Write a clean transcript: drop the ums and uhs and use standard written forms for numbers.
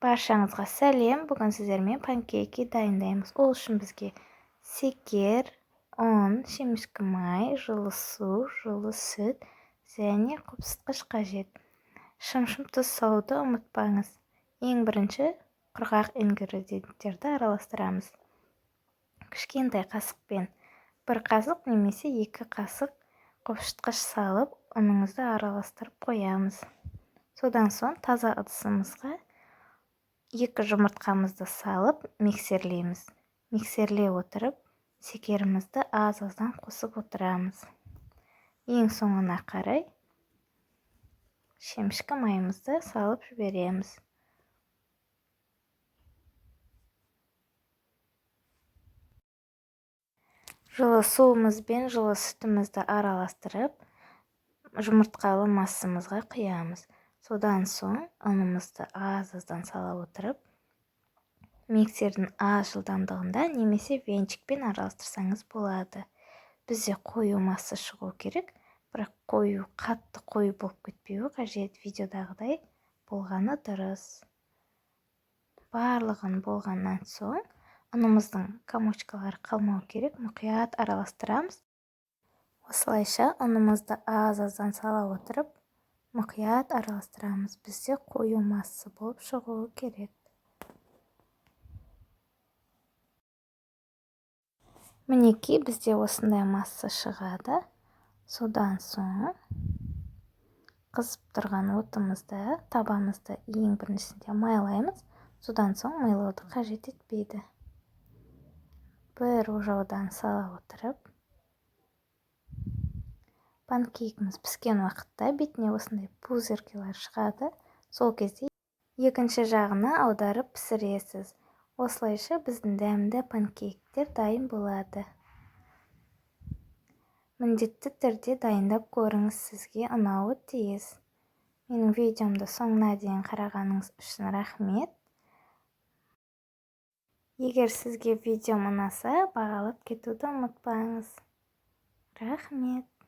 Баршаңызға сәлем. Бүгін сіздермен панкейки дайындаймыз. Ол үшін бізге секер, ұн, шемішкі май, жылы су, жылы сүт және қопсытқыш қажет. Шым-шым тұз салуды ұмытпаңыз. Ең бірінші құрғақ ингредиенттерді араластырамыз. Кішкентай қасықпен 1 қасық немесе 2 қасық қопсытқыш салып, ұныңызды араластырып қоямыз. Содан соң таза ыдысымызға 2 жұмыртқамызды салып миксерлейміз. Миксерлей отырып, секерімізді аз-аздан қосып отырамыз. Ең соңына қарай шемішкі майымызды салып жібереміз. Жылы суымыз бен жылы сүтімізді араластырып, жұмыртқалы массамызға құямыз. Содан соң ұнымызды аз-аздан сала отырып, миксердің аз жылдамдығында немесе венчикпен араластырсаңыз болады. Бізде қою масса шығу керек, бірақ қатты қою болып кетпеуі қажет. Видеодағыдай болғаны дұрыс. Барлығын болғаннан соң ұнымыздың комочкалары қалмау керек, мұқият араластырамыз. Осылайша ұнымызды аз-аздан сала отырып, мұқият араластырамыз. Бізде қою масса болып шығуы керек. Мінекей, бізде осындай масса шығады. Содан соң қызып тұрған отымызды, табамызды ең біріншісінде майлаймыз. Содан соң майлауды қажет етпейді. Бір ожаудан сала отырып, панкейкіміз піскен уақытта бетіне осындай пузырькалар шығады. Сол кезде екінші жағына аударып пісіресіз. Осылайша біздің дәмді панкейктер дайын болады. Міндетті түрде дайындап көріңіз, сізге ұнауы тиіс. Менің видеомды соңына дейін қарағаныңыз үшін рахмет. Егер сізге видеом ұнаса, бағалап кетуді ұмытпаңыз. Рахмет.